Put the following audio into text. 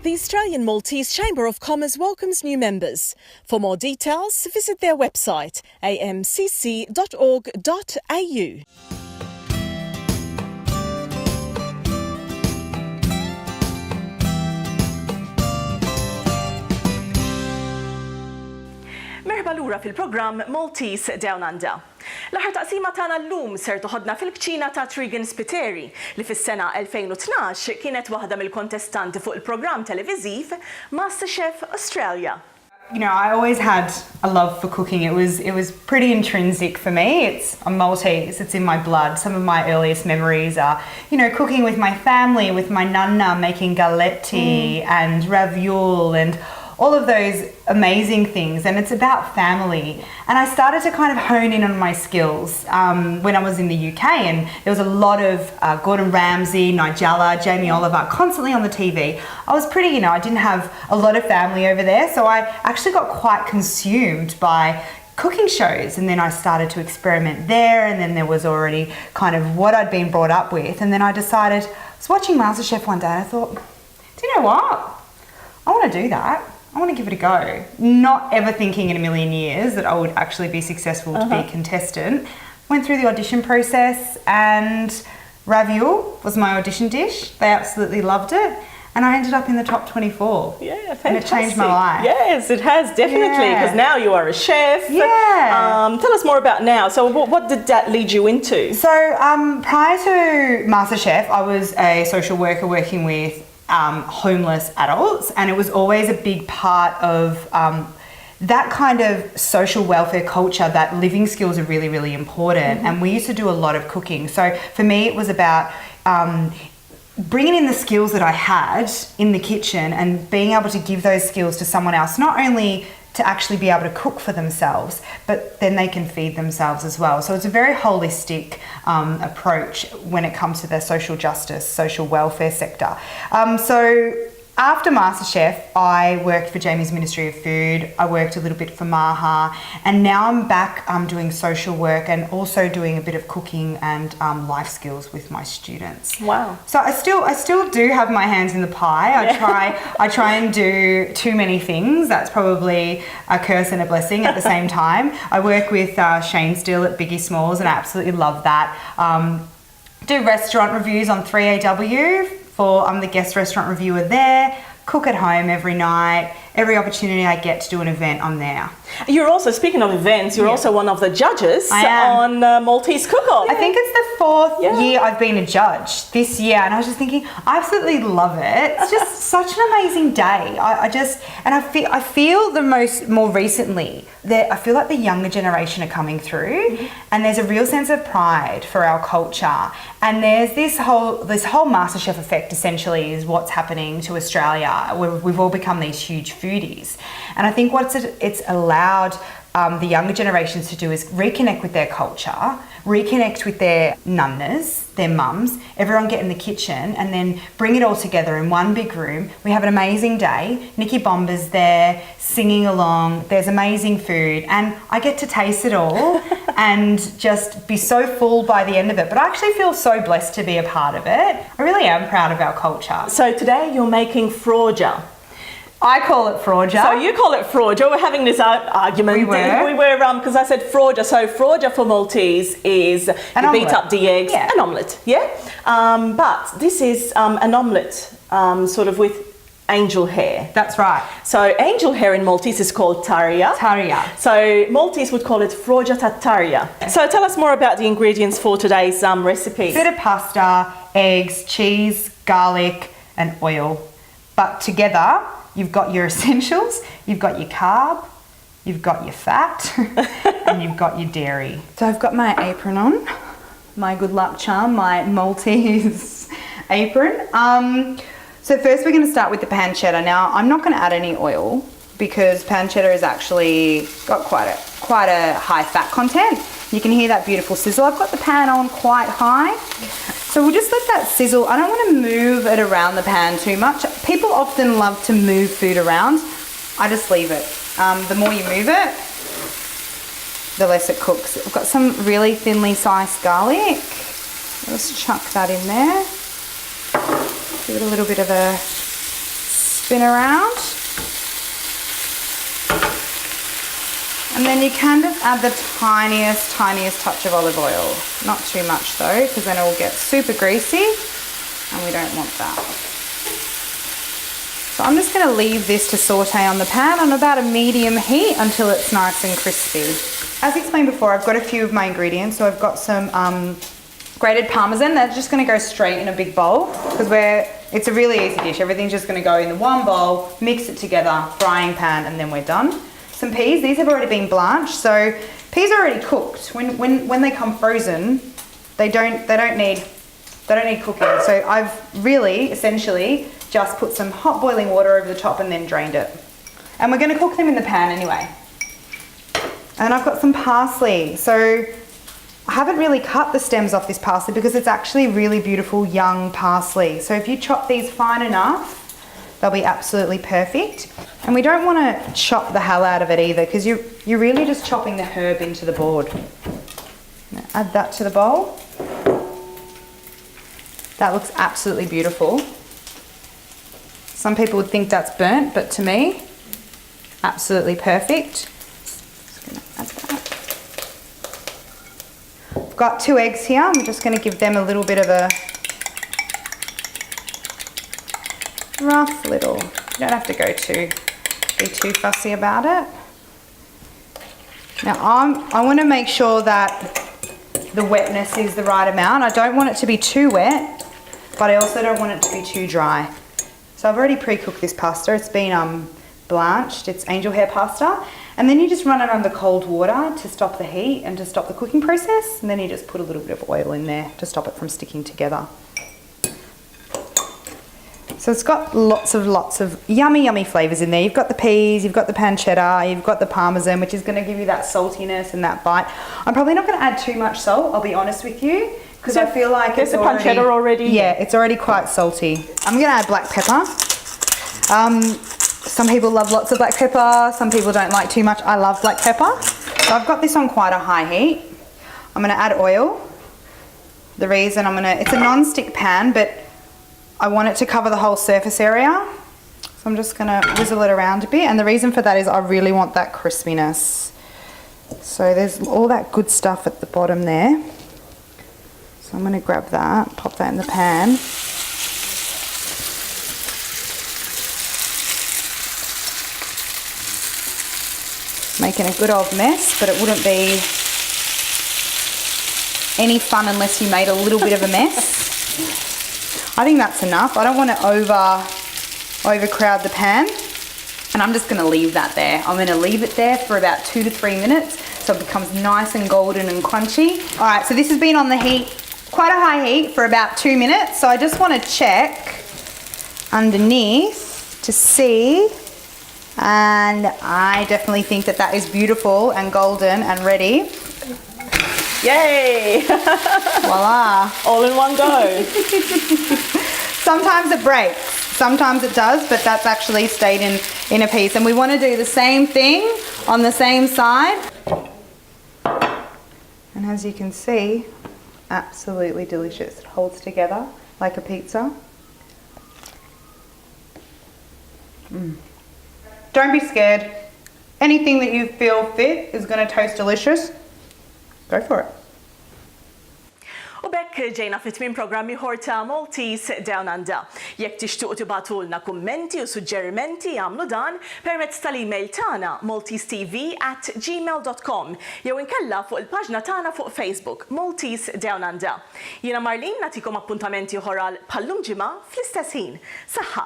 The Australian Maltese Chamber of Commerce welcomes new members. For more details, visit their website amcc.org.au. Merħba lura fil-programm Maltese Down Under. L-aħħar taqsima tagħna llum ser toħodna fil-kċina ta' Tregan Spiteri li fis-sena 2012 kienet waħda mill-kontestanti fuq il-programm televiżiv MasterChef Australia. You know, I always had a love for cooking. It was pretty intrinsic for me. I'm Maltese, it's in my blood. Some of my earliest memories are, you know, cooking with my family, with my nonna, making galletti and ravioli and all of those amazing things, and it's about family. And I started to kind of hone in on my skills when I was in the UK, and there was a lot of Gordon Ramsay, Nigella, Jamie Oliver constantly on the TV. I was pretty, you know, I didn't have a lot of family over there, so I actually got quite consumed by cooking shows, and then I started to experiment there, and then there was already kind of what I'd been brought up with, and then I decided, I was watching MasterChef one day and I thought, do you know what? I want to do that. I want to give it a go. Not ever thinking in a million years that I would actually be successful to be a contestant. Went through the audition process, and ravioli was my audition dish. They absolutely loved it. And I ended up in the top 24. Yeah, fantastic. And it changed my life. Yes, it has, definitely, because now you are a chef. Yeah. Tell us more about now. So what did that lead you into? So prior to MasterChef, I was a social worker working with homeless adults, and it was always a big part of that kind of social welfare culture that living skills are really, really important. And we used to do a lot of cooking. So for me, it was about bringing in the skills that I had in the kitchen and being able to give those skills to someone else, not only to actually be able to cook for themselves, but then they can feed themselves as well. So it's a very holistic approach when it comes to the social justice, social welfare sector. So after MasterChef, I worked for Jamie's Ministry of Food. I worked a little bit for Maha, and now I'm back doing social work and also doing a bit of cooking and life skills with my students. Wow! So I still do have my hands in the pie. I try and do too many things. That's probably a curse and a blessing at the same time. I work with Shane still at Biggie Smalls, and I absolutely love that. Do restaurant reviews on 3AW. I'm the guest restaurant reviewer there, cook at home every night. Every opportunity I get to do an event, I'm there. You're also, speaking of events, you're also one of the judges on Maltese Cook-Off. I think it's the fourth year I've been a judge this year, and I was just thinking, I absolutely love it. It's just such an amazing day. I feel more recently that I feel like the younger generation are coming through, and there's a real sense of pride for our culture. And there's this whole MasterChef effect essentially is what's happening to Australia. We've all become these huge foodies, and I think what it's allowed the younger generations to do is reconnect with their culture, reconnect with their nunnas, their mums, everyone get in the kitchen and then bring it all together in one big room. We have an amazing day. Nikki Bomber's there singing along. There's amazing food, and I get to taste it all and just be so full by the end of it. But I actually feel so blessed to be a part of it. I really am proud of our culture. So today you're making froja. I call it froja. So you call it froja. We're having this argument. We were because I said froja. So froja for Maltese is you beat up the eggs, an omelette, but this is an omelette sort of with angel hair. That's right. So angel hair in Maltese is called tat-tarja. Tat-tarja. So Maltese would call it froja tat-tarja. So tell us more about the ingredients for today's recipe. Bit of pasta, eggs, cheese, garlic and oil. But together, you've got your essentials, you've got your carb, you've got your fat, and you've got your dairy. So I've got my apron on, my good luck charm, my Maltese apron. So first we're going to start with the pancetta. Now I'm not going to add any oil because pancetta has actually got quite a high fat content. You can hear that beautiful sizzle. I've got the pan on quite high. So we'll just let that sizzle. I don't want to move it around the pan too much. People often love to move food around. I just leave it. The more you move it, the less it cooks. I've got some really thinly sliced garlic. Let's chuck that in there. Give it a little bit of a spin around. And then you can just add the tiniest touch of olive oil. Not too much though, because then it will get super greasy and we don't want that. So I'm just going to leave this to saute on the pan on about a medium heat until it's nice and crispy. As explained before, I've got a few of my ingredients. So I've got some grated parmesan. That's just going to go straight in a big bowl because it's a really easy dish. Everything's just going to go in the one bowl, mix it together, frying pan, and then we're done. Some peas. These have already been blanched, so peas are already cooked. When they come frozen, they don't need cooking. So I've really essentially just put some hot boiling water over the top and then drained it. And we're going to cook them in the pan anyway. And I've got some parsley. So I haven't really cut the stems off this parsley because it's actually really beautiful young parsley. So if you chop these fine enough, they'll be absolutely perfect. And we don't want to chop the hell out of it either because you're really just chopping the herb into the board. Now add that to the bowl. That looks absolutely beautiful. Some people would think that's burnt, but to me, absolutely perfect. Just gonna add that. I've got 2 eggs here. I'm just going to give them a little bit of a rough little. You don't have to be too fussy about it. Now I want to make sure that the wetness is the right amount. I don't want it to be too wet, but I also don't want it to be too dry. So I've already pre-cooked this pasta. It's been blanched. It's angel hair pasta. And then you just run it under cold water to stop the heat and to stop the cooking process. And then you just put a little bit of oil in there to stop it from sticking together. So it's got lots of yummy flavours in there. You've got the peas, you've got the pancetta, you've got the parmesan, which is going to give you that saltiness and that bite. I'm probably not going to add too much salt, I'll be honest with you, because I feel like it's pancetta already. Yeah, it's already quite salty. I'm going to add black pepper. Some people love lots of black pepper, some people don't like too much. I love black pepper. So I've got this on quite a high heat. I'm going to add oil. The reason it's a non-stick pan, but I want it to cover the whole surface area. So I'm just gonna whizzle it around a bit. And the reason for that is I really want that crispiness. So there's all that good stuff at the bottom there. So I'm gonna grab that, pop that in the pan. Making a good old mess, but it wouldn't be any fun unless you made a little bit of a mess. I think that's enough. I don't want to overcrowd the pan, and I'm just going to leave that there. I'm going to leave it there for about 2 to 3 minutes so it becomes nice and golden and crunchy. All right, so this has been on the heat, quite a high heat, for about 2 minutes. So I just want to check underneath to see, and I definitely think that is beautiful and golden and ready. Yay! Voila! All in one go. Sometimes it breaks, sometimes it does, but that's actually stayed in a piece. And we want to do the same thing on the same side. And as you can see, absolutely delicious. It holds together like a pizza. Don't be scared. Anything that you feel fit is going to taste delicious. Go for it. U bekk ġejna fit-tmiem programmi ieħor ta' Maltese Down Under. Jekk tixtiequ tibatulna kummenti u suġġerimenti jagħmlu dan permezz tal-email tagħna maltesetv@gmail.com jew inkella fuq il-paġna tagħna fuq Facebook Maltese Down Under. Jiena Marlin nagħtikom appuntamenti oħra bħallum ġimgħa fl-istess ħin. Saħħa!